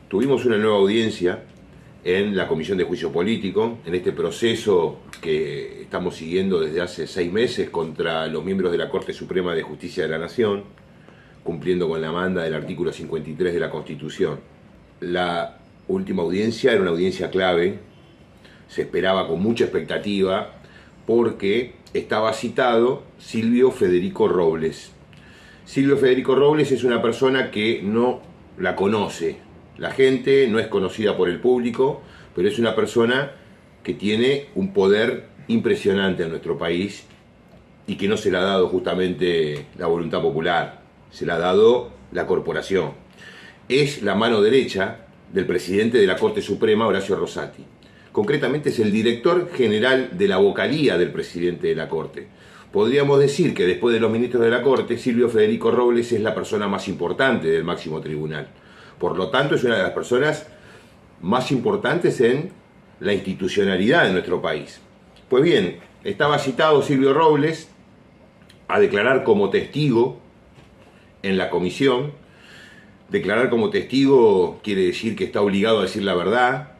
Tuvimos una nueva audiencia en la Comisión de Juicio Político, en este proceso que estamos siguiendo desde hace 6 meses contra los miembros de la Corte Suprema de Justicia de la Nación, cumpliendo con la manda del artículo 53 de la Constitución. La última audiencia era una audiencia clave, se esperaba con mucha expectativa, porque estaba citado Silvio Federico Robles. Silvio Federico Robles es una persona que no la conoce la gente, no es conocida por el público, pero es una persona que tiene un poder impresionante en nuestro país y que no se le ha dado justamente la voluntad popular, se le ha dado la corporación. Es la mano derecha del presidente de la Corte Suprema, Horacio Rosati. Concretamente es el director general de la vocalía del presidente de la Corte. Podríamos decir que después de los ministros de la Corte, Silvio Federico Robles es la persona más importante del máximo tribunal. Por lo tanto, es una de las personas más importantes en la institucionalidad de nuestro país. Pues bien, estaba citado Silvio Robles a declarar como testigo en la comisión. Declarar como testigo quiere decir que está obligado a decir la verdad,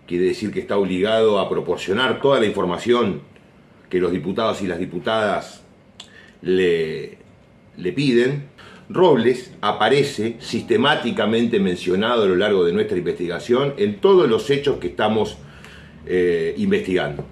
quiere decir que está obligado a proporcionar toda la información que los diputados y las diputadas le piden. Robles aparece sistemáticamente mencionado a lo largo de nuestra investigación en todos los hechos que estamos investigando.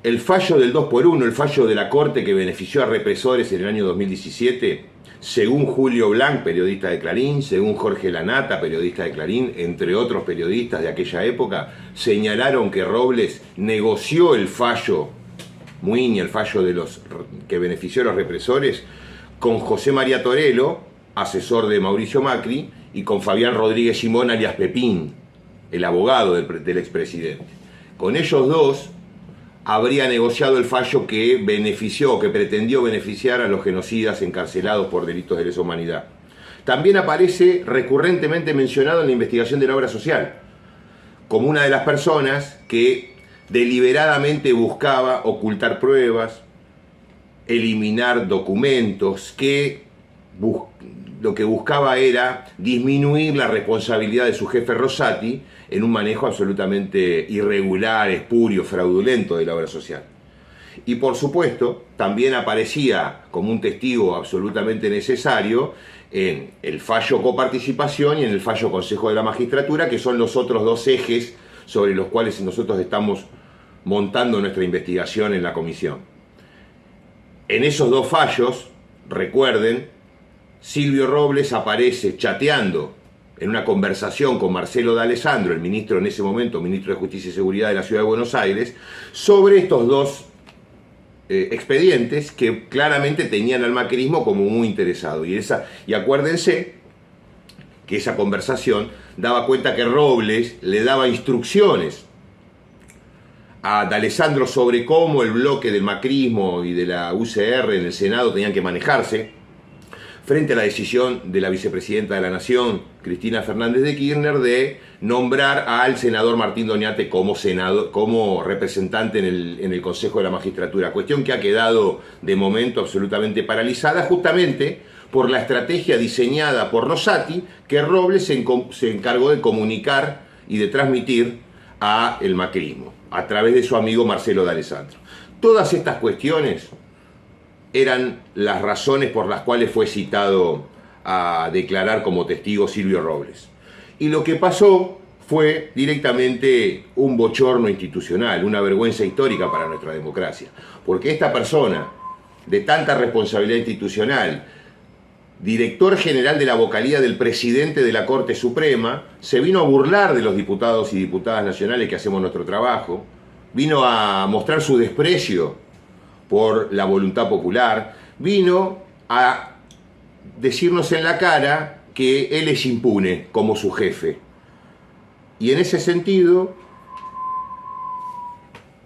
El fallo del 2x1, el fallo de la Corte que benefició a represores en el año 2017, según Julio Blanc, periodista de Clarín, según Jorge Lanata, periodista de Clarín, entre otros periodistas de aquella época, señalaron que Robles negoció el fallo Muiña, el fallo de los que benefició a los represores, con José María Torello, asesor de Mauricio Macri, y con Fabián Rodríguez Simón, alias Pepín, el abogado del expresidente. Con ellos dos habría negociado el fallo que benefició, que pretendió beneficiar a los genocidas encarcelados por delitos de lesa humanidad. También aparece recurrentemente mencionado en la investigación de la obra social, como una de las personas que deliberadamente buscaba ocultar pruebas, eliminar documentos, que lo que buscaba era disminuir la responsabilidad de su jefe Rosati en un manejo absolutamente irregular, espurio, fraudulento de la obra social. Y por supuesto, también aparecía como un testigo absolutamente necesario en el fallo coparticipación y en el fallo Consejo de la Magistratura, que son los otros dos ejes sobre los cuales nosotros estamos montando nuestra investigación en la comisión. En esos dos fallos, recuerden, Silvio Robles aparece chateando en una conversación con Marcelo D'Alessandro, el ministro en ese momento, ministro de Justicia y Seguridad de la Ciudad de Buenos Aires, sobre estos dos expedientes que claramente tenían al macrismo como muy interesado. Y acuérdense que esa conversación daba cuenta que Robles le daba instrucciones a D'Alessandro sobre cómo el bloque del macrismo y de la UCR en el Senado tenían que manejarse frente a la decisión de la vicepresidenta de la Nación, Cristina Fernández de Kirchner, de nombrar al senador Martín Doñate como representante en el Consejo de la Magistratura, cuestión que ha quedado de momento absolutamente paralizada justamente por la estrategia diseñada por Rosati, que Robles se encargó de comunicar y de transmitir a el macrismo, a través de su amigo Marcelo D'Alessandro. Todas estas cuestiones eran las razones por las cuales fue citado a declarar como testigo Silvio Robles. Y lo que pasó fue directamente un bochorno institucional, una vergüenza histórica para nuestra democracia, porque esta persona de tanta responsabilidad institucional, director general de la vocalía del presidente de la Corte Suprema, se vino a burlar de los diputados y diputadas nacionales que hacemos nuestro trabajo, vino a mostrar su desprecio por la voluntad popular, vino a decirnos en la cara que él es impune como su jefe. Y en ese sentido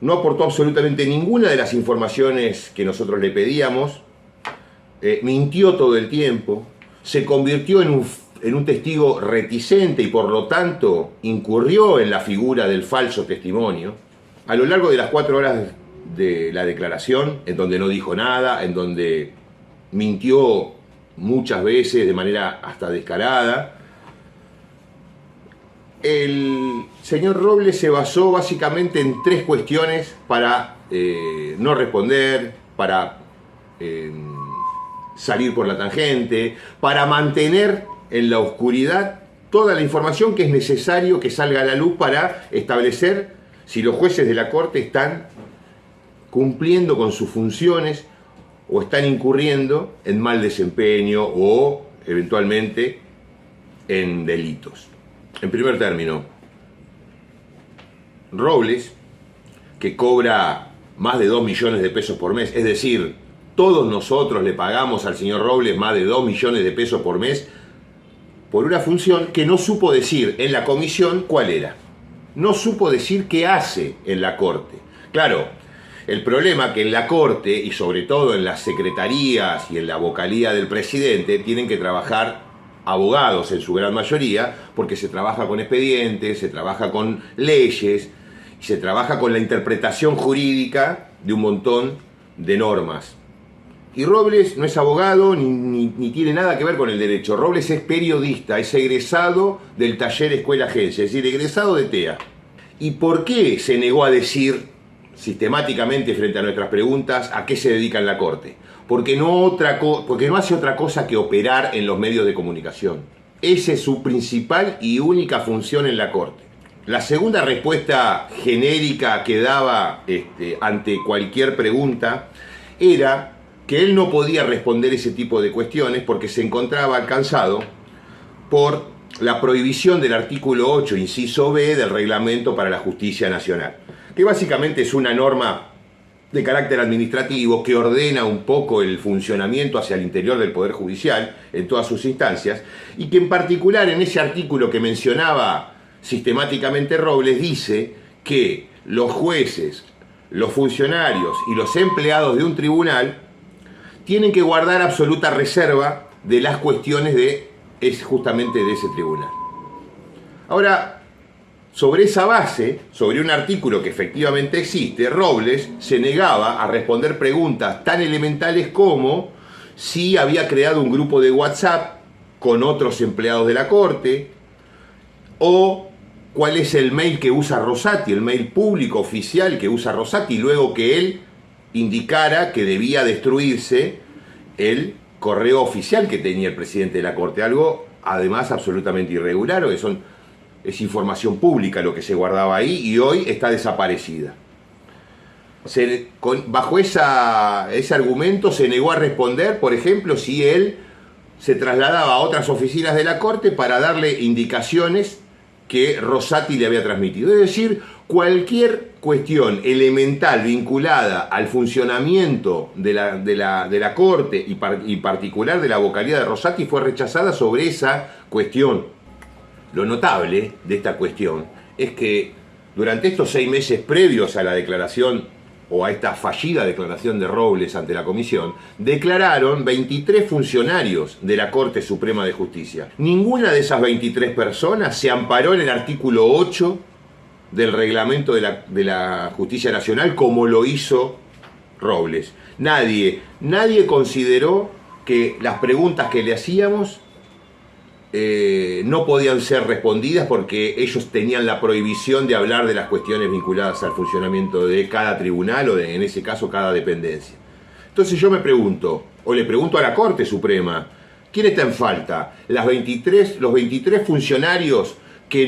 no aportó absolutamente ninguna de las informaciones que nosotros le pedíamos, mintió todo el tiempo, se convirtió en un testigo reticente y por lo tanto incurrió en la figura del falso testimonio. A lo largo de las 4 horas de la declaración, en donde no dijo nada, en donde mintió muchas veces de manera hasta descarada, El señor Robles se basó básicamente en tres cuestiones para no responder, para salir por la tangente, para mantener en la oscuridad toda la información que es necesario que salga a la luz para establecer si los jueces de la Corte están cumpliendo con sus funciones o están incurriendo en mal desempeño o eventualmente en delitos. En primer término, Robles, que cobra más de 2 millones de pesos por mes, es decir, todos nosotros le pagamos al señor Robles más de 2 millones de pesos por mes por una función que no supo decir en la comisión cuál era. No supo decir qué hace en la Corte. Claro, el problema es que en la Corte, y sobre todo en las secretarías y en la vocalía del presidente, tienen que trabajar abogados en su gran mayoría, porque se trabaja con expedientes, se trabaja con leyes, y se trabaja con la interpretación jurídica de un montón de normas. Y Robles no es abogado ni tiene nada que ver con el derecho. Robles es periodista, es egresado del taller Escuela Agencia, es decir, egresado de TEA. ¿Y por qué se negó a decir sistemáticamente frente a nuestras preguntas a qué se dedica en la Corte? Porque no hace otra cosa que operar en los medios de comunicación. Esa es su principal y única función en la Corte. La segunda respuesta genérica que daba ante cualquier pregunta era que él no podía responder ese tipo de cuestiones porque se encontraba alcanzado por la prohibición del artículo 8, inciso B, del Reglamento para la Justicia Nacional, que básicamente es una norma de carácter administrativo que ordena un poco el funcionamiento hacia el interior del Poder Judicial en todas sus instancias, y que en particular en ese artículo que mencionaba sistemáticamente Robles dice que los jueces, los funcionarios y los empleados de un tribunal tienen que guardar absoluta reserva de las cuestiones justamente de ese tribunal. Ahora, sobre esa base, sobre un artículo que efectivamente existe, Robles se negaba a responder preguntas tan elementales como si había creado un grupo de WhatsApp con otros empleados de la Corte, o cuál es el mail que usa Rosati, el mail público oficial que usa Rosati, luego que él indicara que debía destruirse el correo oficial que tenía el presidente de la Corte, algo además absolutamente irregular, o que es información pública lo que se guardaba ahí y hoy está desaparecida. Bajo ese argumento se negó a responder, por ejemplo, si él se trasladaba a otras oficinas de la Corte para darle indicaciones que Rosati le había transmitido. Es decir, cualquier cuestión elemental vinculada al funcionamiento de la Corte y particular de la vocalía de Rosati fue rechazada sobre esa cuestión. Lo notable de esta cuestión es que durante estos 6 meses previos a la declaración o a esta fallida declaración de Robles ante la comisión, declararon 23 funcionarios de la Corte Suprema de Justicia. Ninguna de esas 23 personas se amparó en el artículo 8 del reglamento de la Justicia Nacional como lo hizo Robles. Nadie consideró que las preguntas que le hacíamos no podían ser respondidas porque ellos tenían la prohibición de hablar de las cuestiones vinculadas al funcionamiento de cada tribunal o en ese caso cada dependencia. Entonces yo me pregunto, o le pregunto a la Corte Suprema, ¿quién está en falta? Los 23 funcionarios que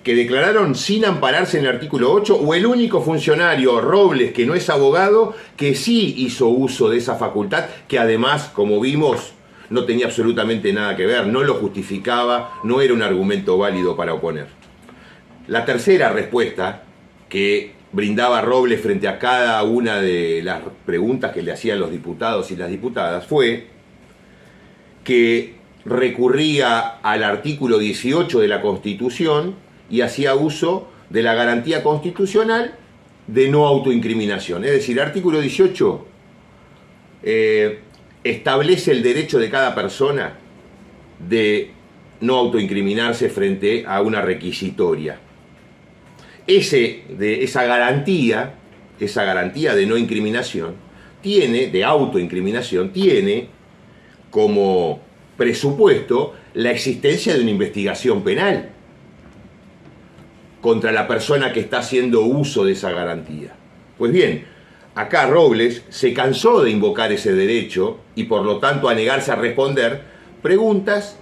declararon sin ampararse en el artículo 8, o el único funcionario, Robles, que no es abogado, que sí hizo uso de esa facultad, que además, como vimos, no tenía absolutamente nada que ver, no lo justificaba, no era un argumento válido para oponer. La tercera respuesta que brindaba Robles frente a cada una de las preguntas que le hacían los diputados y las diputadas fue que recurría al artículo 18 de la Constitución y hacía uso de la garantía constitucional de no autoincriminación. Es decir, el artículo 18 establece el derecho de cada persona de no autoincriminarse frente a una requisitoria. Esa garantía de no incriminación de autoincriminación, tiene como presupuesto la existencia de una investigación penal. contra la persona que está haciendo uso de esa garantía. Pues bien, acá Robles se cansó de invocar ese derecho y por lo tanto a negarse a responder preguntas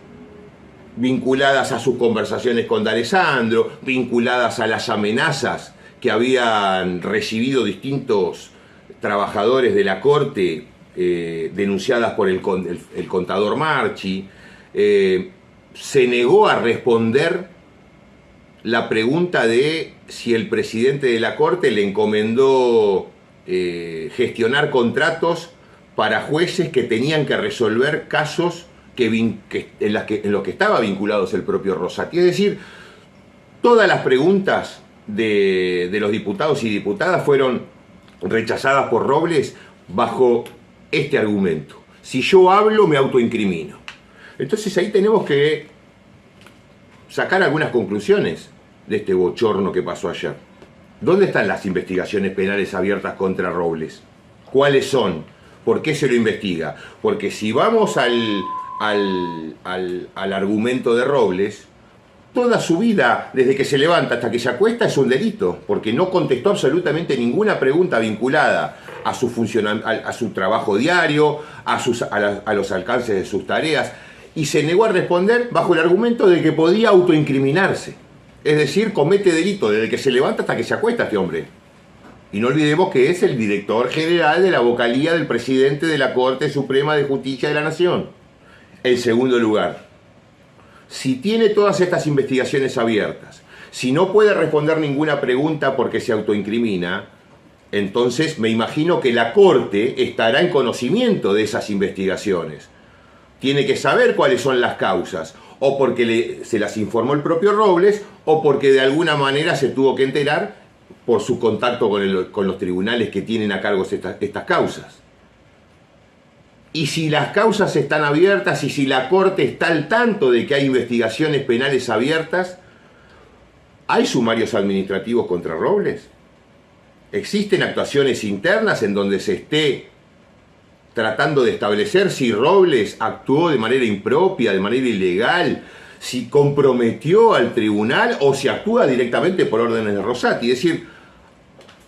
vinculadas a sus conversaciones con D'Alessandro, vinculadas a las amenazas que habían recibido distintos trabajadores de la Corte denunciadas por el contador Marchi. Se negó a responder la pregunta de si el presidente de la Corte le encomendó gestionar contratos para jueces que tenían que resolver casos en los que estaba vinculados el propio Rosati. Es decir, todas las preguntas de los diputados y diputadas fueron rechazadas por Robles bajo este argumento: si yo hablo me autoincrimino. Entonces ahí tenemos que sacar algunas conclusiones de este bochorno que pasó ayer. ¿Dónde están las investigaciones penales abiertas contra Robles? ¿Cuáles son? ¿Por qué se lo investiga? Porque si vamos al argumento de Robles, toda su vida, desde que se levanta hasta que se acuesta, es un delito, porque no contestó absolutamente ninguna pregunta vinculada a su trabajo diario, a los alcances de sus tareas, y se negó a responder bajo el argumento de que podía autoincriminarse. Es decir, comete delito desde que se levanta hasta que se acuesta este hombre. Y no olvidemos que es el director general de la vocalía del presidente de la Corte Suprema de Justicia de la Nación. En segundo lugar, si tiene todas estas investigaciones abiertas, si no puede responder ninguna pregunta porque se autoincrimina, entonces me imagino que la Corte estará en conocimiento de esas investigaciones. Tiene que saber cuáles son las causas, o porque se las informó el propio Robles, o porque de alguna manera se tuvo que enterar por su contacto con los tribunales que tienen a cargo estas causas. Y si las causas están abiertas y si la Corte está al tanto de que hay investigaciones penales abiertas, ¿hay sumarios administrativos contra Robles? ¿Existen actuaciones internas en donde se esté tratando de establecer si Robles actuó de manera impropia, de manera ilegal, si comprometió al tribunal o si actúa directamente por órdenes de Rosati? Es decir,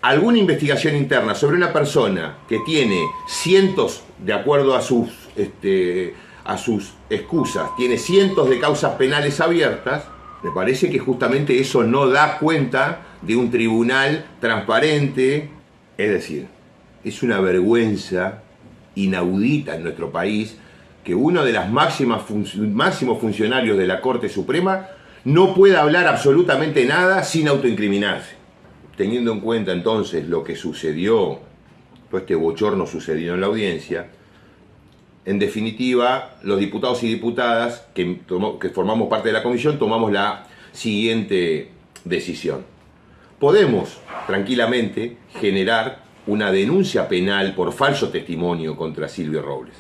alguna investigación interna sobre una persona que tiene cientos, de acuerdo a sus excusas, tiene cientos de causas penales abiertas, me parece que justamente eso no da cuenta de un tribunal transparente. Es decir, es una vergüenza inaudita en nuestro país que uno de los máximos funcionarios de la Corte Suprema no pueda hablar absolutamente nada sin autoincriminarse. Teniendo en cuenta entonces lo que sucedió, todo este bochorno sucedió en la audiencia, en definitiva, los diputados y diputadas que formamos parte de la comisión tomamos la siguiente decisión. Podemos tranquilamente generar una denuncia penal por falso testimonio contra Silvio Robles.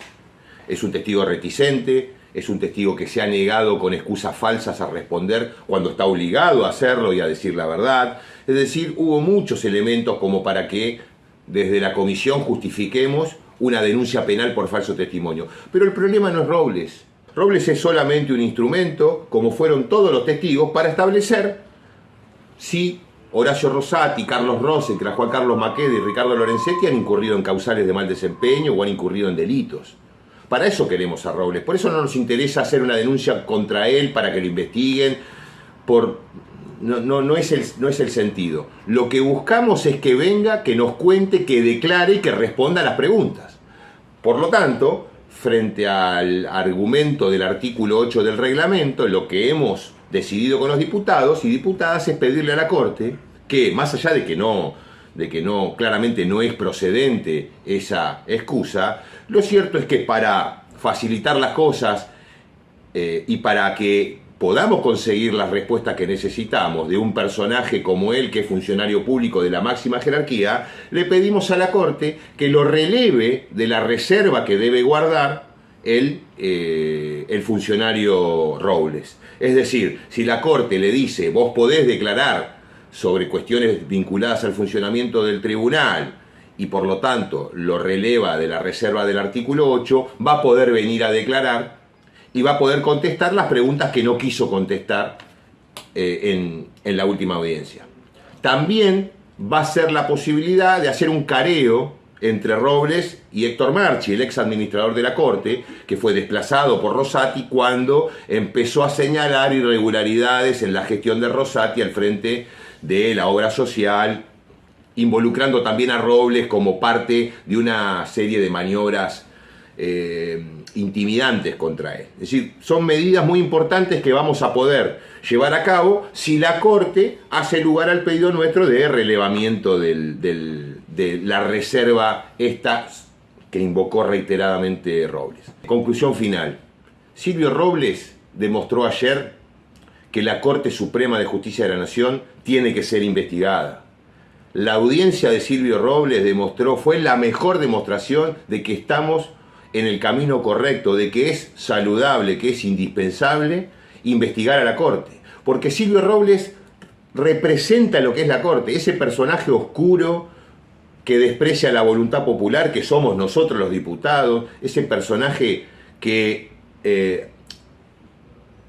Es un testigo reticente, es un testigo que se ha negado con excusas falsas a responder cuando está obligado a hacerlo y a decir la verdad. Es decir, hubo muchos elementos como para que desde la comisión justifiquemos una denuncia penal por falso testimonio. Pero el problema no es Robles. Robles es solamente un instrumento, como fueron todos los testigos, para establecer si Horacio Rosati, Carlos Rosenkranz, Juan Carlos Maqueda y Ricardo Lorenzetti han incurrido en causales de mal desempeño o han incurrido en delitos. Para eso queremos a Robles. Por eso no nos interesa hacer una denuncia contra él para que lo investiguen. No es el sentido. Lo que buscamos es que venga, que nos cuente, que declare y que responda a las preguntas. Por lo tanto, frente al argumento del artículo 8 del reglamento, lo que hemos decidido con los diputados y diputadas es pedirle a la Corte que, más allá de que claramente no es procedente esa excusa, lo cierto es que para facilitar las cosas y para que podamos conseguir las respuestas que necesitamos de un personaje como él, que es funcionario público de la máxima jerarquía, le pedimos a la Corte que lo releve de la reserva que debe guardar el funcionario Robles. Es decir, si la Corte le dice, vos podés declarar sobre cuestiones vinculadas al funcionamiento del tribunal y por lo tanto lo releva de la reserva del artículo 8, va a poder venir a declarar y va a poder contestar las preguntas que no quiso contestar en la última audiencia. También va a ser la posibilidad de hacer un careo entre Robles y Héctor Marchi, el ex administrador de la Corte, que fue desplazado por Rosati cuando empezó a señalar irregularidades en la gestión de Rosati al frente de la obra social, involucrando también a Robles como parte de una serie de maniobras intimidantes contra él. Es decir, son medidas muy importantes que vamos a poder llevar a cabo si la Corte hace lugar al pedido nuestro de relevamiento de la reserva esta que invocó reiteradamente Robles. Conclusión final. Silvio Robles demostró ayer que la Corte Suprema de Justicia de la Nación tiene que ser investigada. La audiencia de Silvio Robles fue la mejor demostración de que estamos en el camino correcto, de que es saludable, que es indispensable investigar a la Corte. Porque Silvio Robles representa lo que es la Corte, ese personaje oscuro que desprecia la voluntad popular, que somos nosotros los diputados, ese personaje que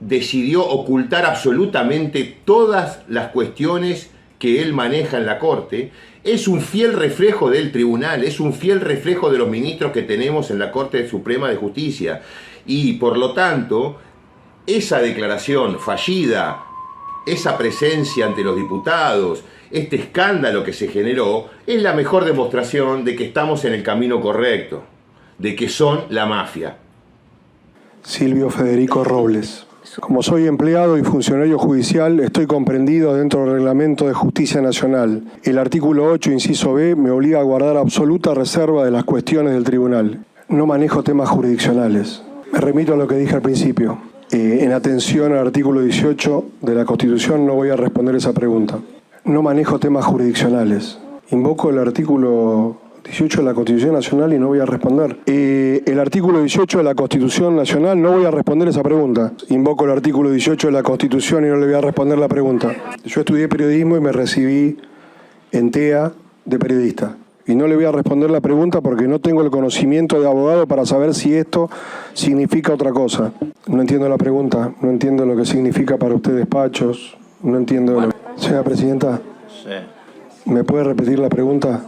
decidió ocultar absolutamente todas las cuestiones que él maneja en la Corte. Es un fiel reflejo del tribunal, es un fiel reflejo de los ministros que tenemos en la Corte Suprema de Justicia. Y por lo tanto, esa declaración fallida, esa presencia ante los diputados, este escándalo que se generó, es la mejor demostración de que estamos en el camino correcto, de que son la mafia. Silvio Federico Robles. Como soy empleado y funcionario judicial, estoy comprendido dentro del Reglamento de Justicia Nacional. El artículo 8, inciso B, me obliga a guardar absoluta reserva de las cuestiones del tribunal. No manejo temas jurisdiccionales. Me remito a lo que dije al principio. En atención al artículo 18 de la Constitución, no voy a responder esa pregunta. No manejo temas jurisdiccionales. Invoco el artículo 18 de la Constitución Nacional y no voy a responder. El artículo 18 de la Constitución Nacional, no voy a responder esa pregunta. Invoco el artículo 18 de la Constitución y no le voy a responder la pregunta. Yo estudié periodismo y me recibí en TEA de periodista. Y no le voy a responder la pregunta porque no tengo el conocimiento de abogado para saber si esto significa otra cosa. No entiendo la pregunta, no entiendo lo que significa para usted despachos, no entiendo... Señora Presidenta, ¿me puede repetir la pregunta?